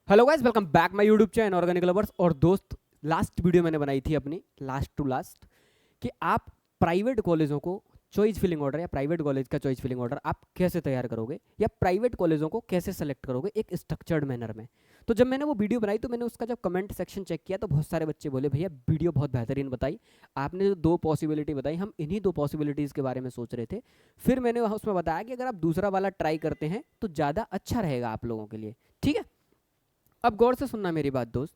Hello guys, welcome back my YouTube channel organic lovers. और दोस्त, last video मैंने बनाई थी अपनी लास्ट टू लास्ट कि आप प्राइवेट कॉलेजों को चॉइस फिलिंग ऑर्डर या प्राइवेट कॉलेज का चॉइस फिलिंग ऑर्डर आप कैसे तैयार करोगे या प्राइवेट कॉलेजों को कैसे सेलेक्ट करोगे एक स्ट्रक्चर्ड मैनर में। तो जब मैंने वो वीडियो बनाई तो मैंने उसका जब कमेंट सेक्शन चेक किया तो बहुत सारे बच्चे बोले भैया वीडियो बहुत बेहतरीन बताई, आपने जो दो पॉसिबिलिटी बताई हम इन्हीं दो पॉसिबिलिटीज़ के बारे में सोच रहे थे। फिर मैंने उसमें बताया कि अगर आप दूसरा वाला ट्राई करते हैं तो ज़्यादा अच्छा रहेगा आप लोगों के लिए। ठीक है, अब गौर से सुनना मेरी बात दोस्त।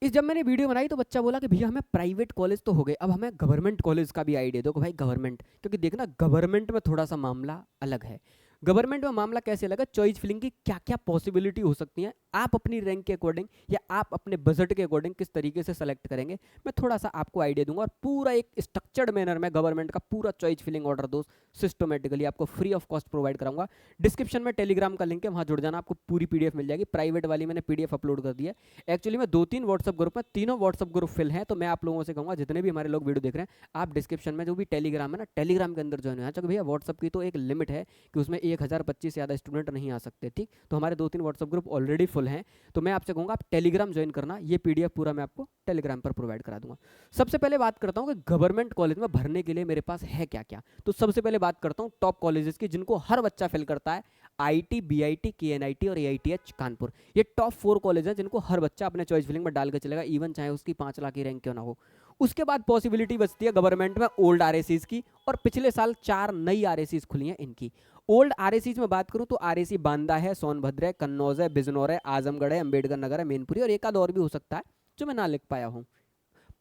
इस जब मैंने वीडियो बनाई तो बच्चा बोला कि भैया हमें प्राइवेट कॉलेज तो हो गए, अब हमें गवर्नमेंट कॉलेज का भी आइडिया दो कि भाई गवर्नमेंट, क्योंकि देखना गवर्नमेंट में थोड़ा सा मामला अलग है। गवर्नमेंट में मामला कैसे अलग है, चॉइस फिलिंग की क्या क्या पॉसिबिलिटी हो सकती है, आप अपनी रैंक के अकॉर्डिंग या आप अपने बजट के अकॉर्डिंग किस तरीके से सेलेक्ट करेंगे, मैं थोड़ा सा आपको आइडिया दूंगा और पूरा एक स्ट्रक्चर्ड मैनर में गवर्नमेंट का पूरा चॉइस फिलिंग ऑर्डर दोस्त सिस्टमेटिकली आपको फ्री ऑफ कॉस्ट प्रोवाइड कराऊंगा। डिस्क्रिप्शन में टेलीग्राम का लिंक है, वहां जुड़ जाना, आपको पूरी पीडीएफ मिल जाएगी। प्राइवेट वाली मैंने पीडीएफ अपलोड कर दी है। एक्चुअली मैं 2-3 व्हाट्सअप ग्रुप में, तीनों व्हाट्सअप ग्रुप फिल है, तो मैं आप लोगों से कहूँगा जितने भी हमारे लोग वीडियो देख रहे हैं आप डिस्क्रिप्शन में जो भी टेलीग्राम है ना, टेलीग्राम के अंदर ज्वाइन हो। क्योंकि भैया व्हाट्सअप की तो एक लिमिट है कि उसमें 1025 से ज़्यादा स्टूडेंट नहीं आ सकते। ठीक, तो हमारे 2-3 व्हाट्सअप ग्रुप ऑलरेडी फुल हैं, तो मैं आपसे कहूँगा आप टेलीग्राम ज्वाइन करना। ये पीडीएफ पूरा मैं आपको टेलीग्राम पर प्रोवाइड करा दूंगा। सबसे पहले बात करता हूँ कि गवर्नमेंट कॉलेज में भरने के लिए मेरे पास है क्या क्या। तो सबसे पहले बात करता हूँ टॉप कॉलेजेस की जिनको हर बच्चा फिल करता है। आईटी, बीआईटी, केएनआईटी और एआईटीएच कानपुर, ये टॉप 4 कॉलेज हैं जिनको हर बच्चा अपने चॉइस फिलिंग में डाल के चलेगा, इवन चाहे उसकी 5 लाख की रैंक क्यों ना हो। उसके बाद पॉसिबिलिटी बचती है गवर्नमेंट में ओल्ड आरएसीज की, और पिछले साल 4 नई आरएसीज खुली हैं इनकी। ओल्ड आरएसीज में बात करूं तो आरएसी बांदा है, सोनभद्र है, कन्नौज है, बिजनौर है, आजमगढ़ है, अंबेडकर नगर है, मैनपुरी और एक आध और भी हो सकता है जो मैं ना लिख पाया हूं।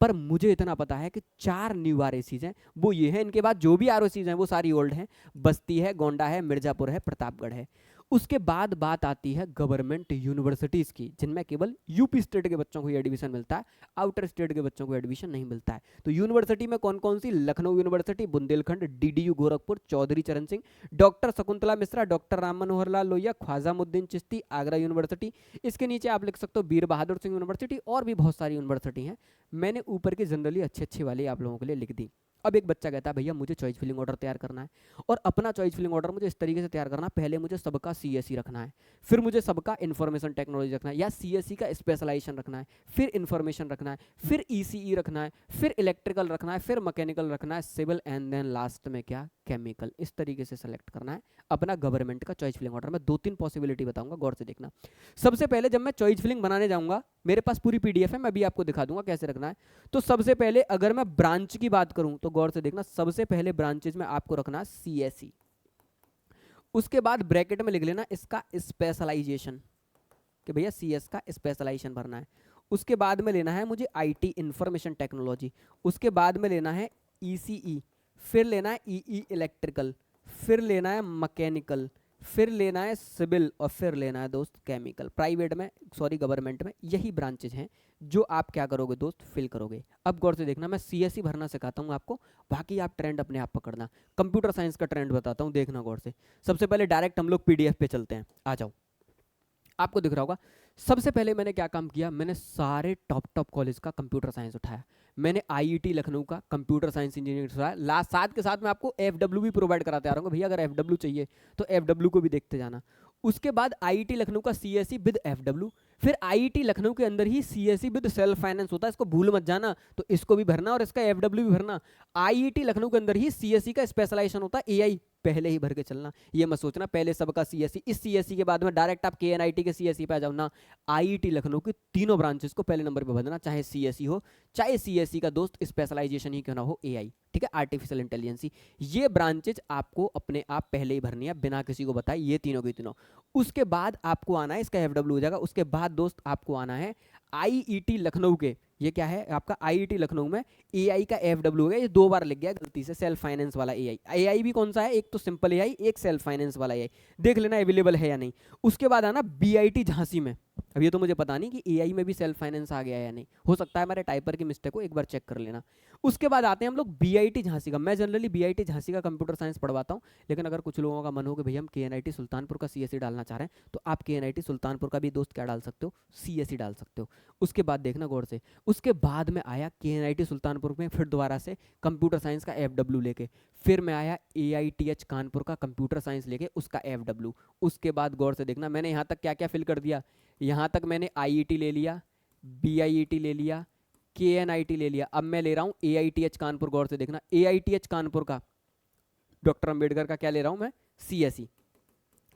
पर मुझे इतना पता है कि 4 न्यू आरएसीज हैं, वो ये हैं। इनके बाद जो भी आरएसीज हैं वो सारी ओल्ड हैं। बस्ती है, गोंडा है, मिर्जापुर है, प्रतापगढ़ है। उसके बाद बात आती है गवर्नमेंट यूनिवर्सिटीज़ की, जिनमें केवल यूपी स्टेट के बच्चों को ही एडमिशन मिलता है, आउटर स्टेट के बच्चों को एडमिशन नहीं मिलता है। तो यूनिवर्सिटी में कौन कौन सी, लखनऊ यूनिवर्सिटी, बुंदेलखंड, डीडीयू गोरखपुर, चौधरी चरण Singh, doctor Shakuntala Mishra, doctor Ram Manohar Lal Lohia, ख्वाजामुद्दीन Chishti, Agra university. इसके नीचे आप लिख सकते हो वीर बहादुर सिंह यूनिवर्सिटी, और भी बहुत सारी यूनिवर्सिटी हैं। मैंने ऊपर की जनरली अच्छे अच्छे वाले आप लोगों के लिए लिख दी। अब एक बच्चा कहता है भैया मुझे चॉइस फिलिंग ऑर्डर तैयार करना है, और अपना चॉइस फिलिंग ऑर्डर मुझे इस तरीके से तैयार करना है, पहले मुझे सबका सीएसई रखना है, फिर मुझे सबका इन्फॉर्मेशन टेक्नोलॉजी रखना है या सीएसई का स्पेशलाइजेशन रखना है, फिर इन्फॉर्मेशन रखना है, फिर ईसीई रखना है, फिर इलेक्ट्रिकल रखना है, फिर मैकेनिकल रखना है, सिविल, एंड देन लास्ट में क्या, केमिकल। इस तरीके से सेलेक्ट करना है अपना गवर्नमेंट का चॉइस फिलिंग ऑर्डर। मैं 2-3 पॉसिबिलिटी बताऊंगा, गौर से देखना। सबसे पहले जब मैं चॉइस फिलिंग बनाने जाऊंगा, मेरे पास पूरी पीडीएफ है, मैं भी आपको दिखा दूंगा कैसे रखना है। तो सबसे पहले अगर मैं ब्रांच की बात करूं तो गौर से देखना, सबसे पहले ब्रांचेज में आपको रखना सीएसई। उसके बाद ब्रैकेट में लिख लेना इसका स्पेशलाइजेशन, कि भैया सीएस का स्पेशलाइजेशन भरना है। उसके बाद में लेना है मुझे आईटी, इंफॉर्मेशन टेक्नोलॉजी। उसके बाद में लेना है ईसीई, फिर लेना है ईई इलेक्ट्रिकल, फिर लेना है मैकेनिकल, फिर लेना है सिविल, और फिर लेना है दोस्त केमिकल। प्राइवेट में, सॉरी गवर्नमेंट में यही ब्रांचेज हैं जो आप क्या करोगे दोस्त, फिल करोगे। अब गौर से देखना, मैं सीएसई भरना सिखाता हूँ आपको, बाकी आप ट्रेंड अपने आप पकड़ना। कंप्यूटर साइंस का ट्रेंड बताता हूँ, देखना गौर से। सबसे पहले डायरेक्ट हम लोग पीडीएफ पे चलते हैं, आ जाओ। आपको दिख रहा होगा सबसे पहले मैंने क्या काम किया, मैंने सारे टॉप टॉप कॉलेज का कंप्यूटर साइंस उठाया। मैंने आईआईटी लखनऊ का कंप्यूटर साइंस इंजीनियरिंग उठाया। लास्ट साथ के साथ मैं आपको एफडब्ल्यू भी प्रोवाइड कराते आ रहा हूँ भैया, अगर एफडब्ल्यू चाहिए तो एफडब्ल्यू को भी देखते जाना। उसके बाद आईआईटी लखनऊ का सीएसई विद एफडब्ल्यू, फिर आईआईटी लखनऊ के अंदर ही सीएसई विद सेल्फ फाइनेंस होता है, इसको भूल मत जाना, तो इसको भी भरना और इसका एफडब्ल्यू भी भरना। आईआईटी लखनऊ के अंदर ही सीएसई का स्पेशलाइजेशन होता है एआई, पहले ही भर के चलना, ये मत सोचना पहले सबका सीएसई, इस सीएसई के बाद में डायरेक्ट आप केएनआईटी के सीएसई पे आ जाओ ना। आईआईटी लखनऊ की तीनों ब्रांचेस को पहले नंबर पे भरना, चाहे सीएसई हो, चाहे सीएसई का दोस्त स्पेशलाइजेशन ही क्यों ना हो एआई, ठीक है, आर्टिफिशियल इंटेलिजेंसी। ये ब्रांचेज आपको अपने आप पहले ही भरनी है बिना किसी को बताए, ये तीनों की तीनों। उसके बाद आपको आना है, इसका एफडब्ल्यू हो जाएगा। उसके बाद दोस्त आपको आना है आईईटी लखनऊ के, ये क्या है आपका आईआईटी लखनऊ में एआई का एफडब्ल्यू है, ये 2 बार लिख गया गलती से, सेल्फ फाइनेंस वाला एआई। एआई भी कौन सा है, एक तो सिंपल एआई, एक सेल्फ फाइनेंस वाला एआई, देख लेना अवेलेबल है या नहीं। उसके बाद आना बीआईटी झांसी में। अब ये तो मुझे पता नहीं कि एआई में भी सेल्फ फाइनेंस आ गया है या नहीं, हो सकता है हमारे टाइपर की मिस्टेक हो, एक बार चेक कर लेना। उसके बाद आते हैं हम लोग बीआईटी झांसी का। मैं जनरली बीआईटी झांसी का कंप्यूटर साइंस पढ़वाता हूँ, लेकिन अगर कुछ लोगों का मन हो कि भैया हम केएनआईटी सुल्तानपुर का सीएसई डालना चाह रहे हैं, तो आप केएनआईटी सुल्तानपुर का भी दोस्त क्या डाल सकते हो, सीएसई डाल सकते हो। उसके बाद देखना गौर से, उसके बाद में आया केएनआईटी सुल्तानपुर में फिर दोबारा से कंप्यूटर साइंस का एफडब्ल्यू लेके, फिर मैं आया एआईटीएच कानपुर का कंप्यूटर साइंस लेके उसका एफडब्ल्यू। उसके बाद गौर से देखना मैंने यहाँ तक क्या क्या फिल कर दिया, यहाँ तक मैंने IET ले लिया, BIET ले लिया, KNIT ले लिया। अब मैं ले रहा हूँ AITH कानपुर। गौर से देखना, AITH कानपुर का, डॉक्टर अंबेडकर का क्या ले रहा हूँ मैं, CSE,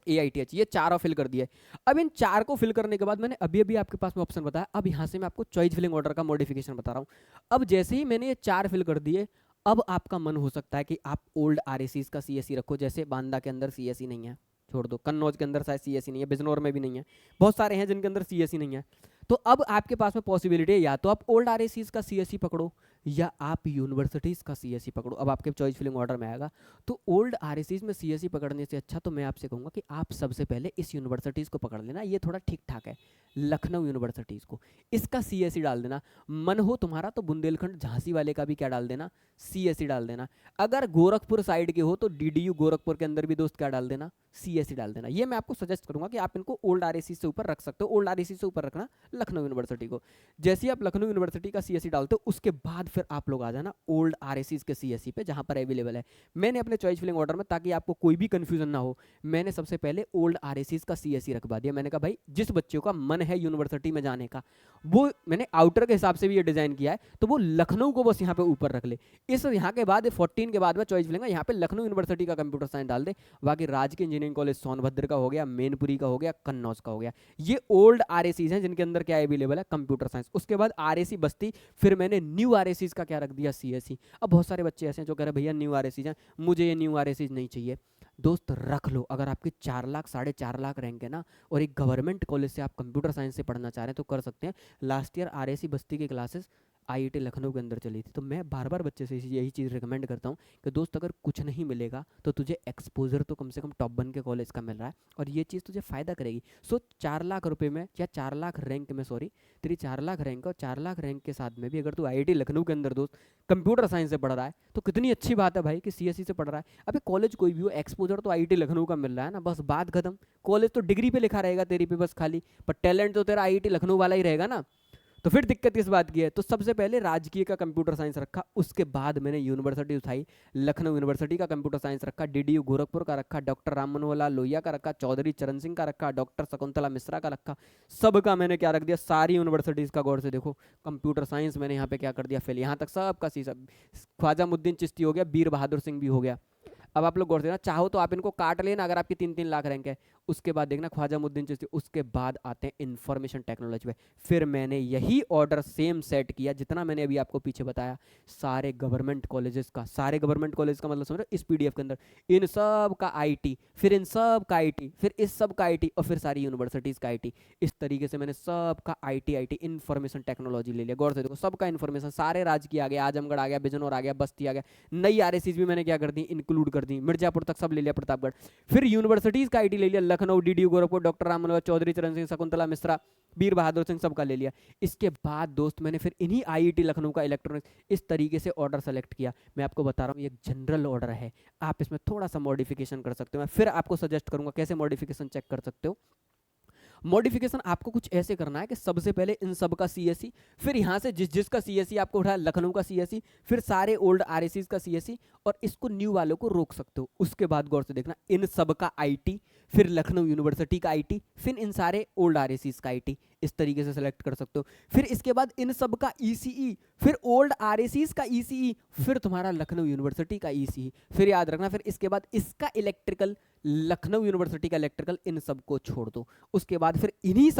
AITH, ये चारों फिल कर दिए। अब इन चार को फिल करने के बाद मैंने अभी अभी आपके पास में ऑप्शन बताया, अब यहाँ से मैं आपको चॉइस फिलिंग ऑर्डर का मॉडिफिकेशन बता रहा हूँ। अब जैसे ही मैंने ये चार फिल कर दिए, अब आपका मन हो सकता है कि आप ओल्ड RACs का CSE रखो। जैसे बांदा के अंदर CSE नहीं है, छोड़ दो, कन्नौज के अंदर शायद CSE नहीं है, बिजनौर में भी नहीं है, बहुत सारे हैं जिनके अंदर CSE नहीं है। तो अब आपके पास में पॉसिबिलिटी है, या तो आप ओल्ड RACs का CSE पकड़ो या आप यूनिवर्सिटीज़ का CSE पकड़ो। अब आपके चॉइस फिलिंग ऑर्डर में आएगा। तो ओल्ड RACs में CSE पकड़ने से अच्छा तो मैं आपसे कहूँगा कि आप सबसे पहले इस यूनिवर्सिटीज़ को पकड़ लेना, ये थोड़ा ठीक ठाक है, लखनऊ यूनिवर्सिटीज़ को, इसका CSE डाल देना। मन हो तुम्हारा तो बुंदेलखंड झांसी वाले का भी क्या डाल देना, CSE डाल देना। अगर गोरखपुर साइड के हो तो DDU गोरखपुर के अंदर भी दोस्त क्या डाल देना, CSE डाल देना। ये मैं आपको सजेस्ट करूंगा कि आप इनको ओल्ड RACs से ऊपर रख सकते हो। ओल्ड RACs से ऊपर रखना लखनऊ यूनिवर्सिटी को। जैसे ही आप लखनऊ यूनिवर्सिटी का CSE डालते हो, उसके बाद फिर आप लोग आ जाना ओल्ड RACs के CSE पे, जहां पर अवेलेबल है। मैंने अपने चॉइस फिलिंग ऑर्डर में, ताकि आपको कोई भी कंफ्यूजन ना हो, मैंने सबसे पहले ओल्ड RACs का CSE रखवा दिया। मैंने कहा भाई जिस बच्चों का मन है यूनिवर्सिटी में जाने का, वो मैंने आउटर के हिसाब से भी ये डिजाइन किया है, तो वो लखनऊ को बस यहाँ पे ऊपर रख ले। इस यहाँ के बाद 14 के बाद में चॉइस फिलिंग यहाँ पे लखनऊ यूनिवर्सिटी का कंप्यूटर साइंस डाल दे। बाकी राजकीय इंजीनियरिंग कॉलेज सोनभद्र का हो गया, मैनपुरी का हो गया, कन्नौज का हो गया। ये ओल्ड RACs हैं जिनके अंदर क्या अवेलेबल है, कंप्यूटर साइंस। उसके बाद RAC बस्ती, फिर मैंने न्यू RACs का क्या रख दिया, CSE। अब बहुत सारे बच्चे ऐसे हैं जो कह रहे हैं भैया न्यू RACs हैं, मुझे ये न्यू RACs नहीं चाहिए। दोस्त रख लो, अगर आपकी 4 लाख 4.5 लाख रैंक है ना, और एक गवर्नमेंट कॉलेज से आप कंप्यूटर साइंस से पढ़ना चाह रहे हैं तो कर सकते हैं। लास्ट ईयर RAC बस्ती की क्लासेस IIT लखनऊ के अंदर चली थी। तो मैं बार बार बच्चे से यही चीज़ रिकमेंड करता हूँ कि दोस्त अगर कुछ नहीं मिलेगा तो तुझे एक्सपोजर तो कम से कम टॉप 1 के कॉलेज का मिल रहा है, और ये चीज़ तुझे फ़ायदा करेगी। सो 4 लाख रुपए में, या 4 लाख रैंक में, सॉरी, तेरी 4 लाख रैंक, और 4 लाख रैंक के साथ में भी अगर तू IIT लखनऊ के अंदर दोस्त कंप्यूटर साइंस से पढ़ रहा है तो कितनी अच्छी बात है भाई कि CSE से पढ़ रहा है। अबे कॉलेज कोई भी हो, एक्सपोजर तो IIT लखनऊ का मिल रहा है ना, बस बात खत्म। कॉलेज तो डिग्री पे लिखा रहेगा तेरी पे बस खाली, पर टैलेंट तो तेरा IIT लखनऊ वाला ही रहेगा ना। तो फिर दिक्कत किस बात की है। तो सबसे पहले राजकीय का कंप्यूटर साइंस रखा, उसके बाद मैंने यूनिवर्सिटी उठाई, लखनऊ यूनिवर्सिटी का कंप्यूटर साइंस रखा, DDU गोरखपुर का रखा, डॉक्टर राम मनोहर लाल लोहिया का रखा, चौधरी चरण सिंह का रखा, डॉक्टर शकुंतला मिश्रा का रखा। सबका मैंने क्या रख दिया, सारी यूनिवर्सिटीज़ का। गौर से देखो, कंप्यूटर साइंस मैंने यहाँ पे क्या कर दिया, फेल। यहाँ तक सबका सी सब, ख्वाजा मुद्दीन चिश्ती हो गया, बीर बहादुर सिंह भी हो गया। अब आप लोग गौर से ना, चाहो तो आप इनको काट लेना अगर आपकी 3-3 लाख रैंक है। उसके बाद देखना ख्वाजा मुद्दीन चिश्ती, उसके बाद आते हैं इंफॉर्मेशन टेक्नोलॉजी पे। फिर मैंने यही ऑर्डर सेम सेट किया जितना मैंने अभी आपको पीछे बताया, सारे गवर्नमेंट कॉलेजेस का। सारे गवर्नमेंट कॉलेज का मतलब समझो, इस PDF के अंदर इन सब का IT, फिर इन सब का IT, फिर इस सब का IT, और फिर सारी यूनिवर्सिटीज़ का IT। इस तरीके से मैंने सबका IT इंफॉर्मेशन टेक्नोलॉजी ले लिया। गौर से देखो, सबका इन्फॉर्मेशन, सारे राजकीय आ गया, आजमगढ़ आ गया, बिजनौर आ गया, बस्ती आ गया, नई RACs भी मैंने क्या कर दी, इंक्लूड कर दी, मिर्जापुर तक सब ले लिया, प्रतापगढ़। फिर यूनिवर्सिटीज़ का IT ले लिया, लखनऊ, DDU गोरखपुर, डॉक्टर राम मनोहर, चौधरी चरण सिंह, शकुंतला मिश्रा, बीर बहादुर सिंह, सबका ले लिया। इसके बाद दोस्त मैंने फिर इन्हीं IIT लखनऊ का इलेक्ट्रॉनिक्स, इस तरीके से ऑर्डर सेलेक्ट किया। मैं आपको बता रहा हूँ ये एक जनरल ऑर्डर है, आप इसमें थोड़ा सा मॉडिफिकेशन कर सकते हो। मैं फिर आपको सजेस्ट करूंगा कैसे मॉडिफिकेशन चेक कर सकते हो। मॉडिफिकेशन आपको कुछ ऐसे करना है कि सबसे पहले इन सब का CSE, फिर यहाँ से जिसका CSE आपको उठाया, लखनऊ का CSE, फिर सारे ओल्ड RACs का CSE, और इसको न्यू वालों को रोक सकते हो। उसके बाद गौर से देखना, इन सब का IT, फिर लखनऊ यूनिवर्सिटी का IT, फिर इन सारे ओल्ड RACs का IT, इस तरीके से सेलेक्ट कर सकते हो। फिर इसके बाद इन सब का ECE, फिर ओल्ड RACs का ECE, फिर तुम्हारा लखनऊ यूनिवर्सिटी का ECE, फिर याद रखना, फिर इसके बाद इसका इलेक्ट्रिकल, लखनऊ यूनिवर्सिटी का इलेक्ट्रिकल, इन सब को छोड़ दो। उसके बाद फिर इन्हीं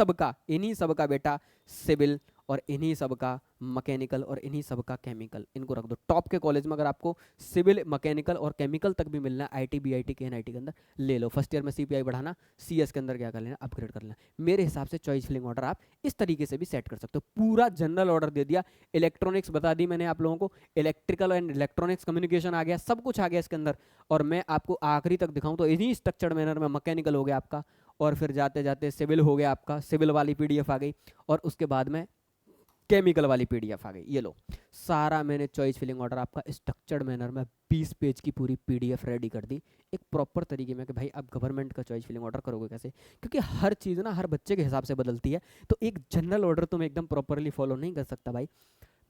सब का बेटा सिविल, और इन्हीं सब का मैकेनिकल, और इन्हीं सब का केमिकल, इनको रख दो। टॉप के कॉलेज में अगर आपको सिविल, मैकेनिकल और केमिकल तक भी मिलना है, IT BIT KNIT के अंदर ले लो। फर्स्ट ईयर में CPI बढ़ाना, CS के अंदर क्या कर लेना, अपग्रेड कर लेना। मेरे हिसाब से चॉइस फिलिंग ऑर्डर आप इस तरीके से भी सेट कर सकते हो। पूरा जनरल ऑर्डर दे दिया, इलेक्ट्रॉनिक्स बता दी मैंने आप लोगों को, इलेक्ट्रिकल एंड इलेक्ट्रॉनिक्स कम्युनिकेशन आ गया, सब कुछ आ गया इसके अंदर। और मैं आपको आखिरी तक दिखाऊं तो इन्हीं स्ट्रक्चर्ड मैनर में मैकेनिकल हो गया आपका, और फिर जाते जाते सिविल हो गया आपका, सिविल वाली PDF आ गई, और उसके बाद में केमिकल वाली PDF आ गई। ये लो, सारा मैंने चॉइस फिलिंग ऑर्डर आपका स्ट्रक्चर्ड मैनर में 20 पेज की पूरी PDF रेडी कर दी, एक प्रॉपर तरीके में कि भाई अब गवर्नमेंट का चॉइस फिलिंग ऑर्डर करोगे कैसे, क्योंकि हर चीज़ ना हर बच्चे के हिसाब से बदलती है। तो एक जनरल ऑर्डर तुम एकदम प्रॉपरली फॉलो नहीं कर सकता भाई।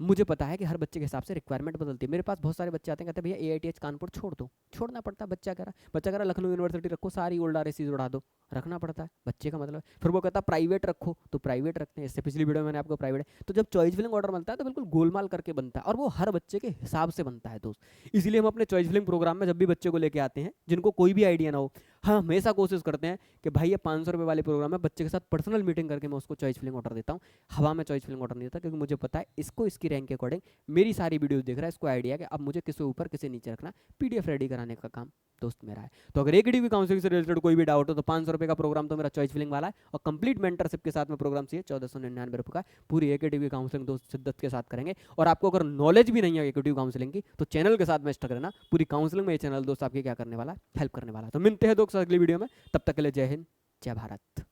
मुझे पता है कि हर बच्चे के हिसाब से रिक्वायरमेंट बदलती है। मेरे पास बहुत सारे बच्चे आते हैं, कहते हैं भैया AITH कानपुर छोड़ दो, छोड़ना पड़ता है। बच्चा कह रहा लखनऊ यूनिवर्सिटी रखो, सारी ओल्ड RSCs उड़ा दो, रखना पड़ता है, बच्चे का मतलब। फिर वो कहता प्राइवेट रखो, तो प्राइवेट रखते हैं। इससे पिछली वीडियो में मैंने आपको प्राइवेट, तो जब चॉइस फिलिंग ऑर्डर बनता है तो बिल्कुल गोलमाल करके बनता है, और वो हर बच्चे के हिसाब से बनता है दोस्त। इसलिए हम अपने चॉइस फिलिंग प्रोग्राम में जब भी बच्चे को लेके आते हैं जिनको कोई भी आइडिया ना हो, हम हमेशा कोशिश करते हैं कि भाई ये 500 रुपये वाले प्रोग्राम में बच्चे के साथ पर्सनल मीटिंग करके मैं उसको चॉइस फिलिंग ऑर्डर देता हूँ। हवा में चॉइस फिलिंग ऑर्डर नहीं देता, क्योंकि मुझे पता है इसको इसकी रैंक के अकॉर्डिंग मेरी सारी वीडियोस देख रहा है, इसको आइडिया कि अब मुझे किसे ऊपर किसे नीचे रखना, PDF रेडी कराने का काम दोस्त मेरा है। तो अगर एक की काउंसलिंग से रिलेटेड कोई भी डाउट हो तो 500 रुपये का प्रोग्राम तो मेरा चॉइस फिलिंग वाला है, और कंप्लीट मेंटरशिप के साथ में प्रोग्राम चाहिए 1499 रुपये का। पूरी एक की काउंसलिंग दोस्त शिद्दत के साथ करेंगे। और आपको अगर नॉलेज भी नहीं है एक काउंसलिंग की तो चैनल के साथ में स्टक रहना, पूरी काउंसलिंग में ये चैनल दोस्त आपकी क्या करने वाला है, हेल्प करने वाला है। तो मिलते हैं दोस्त अगली वीडियो में, तब तक के लिए जय हिंद, जय भारत।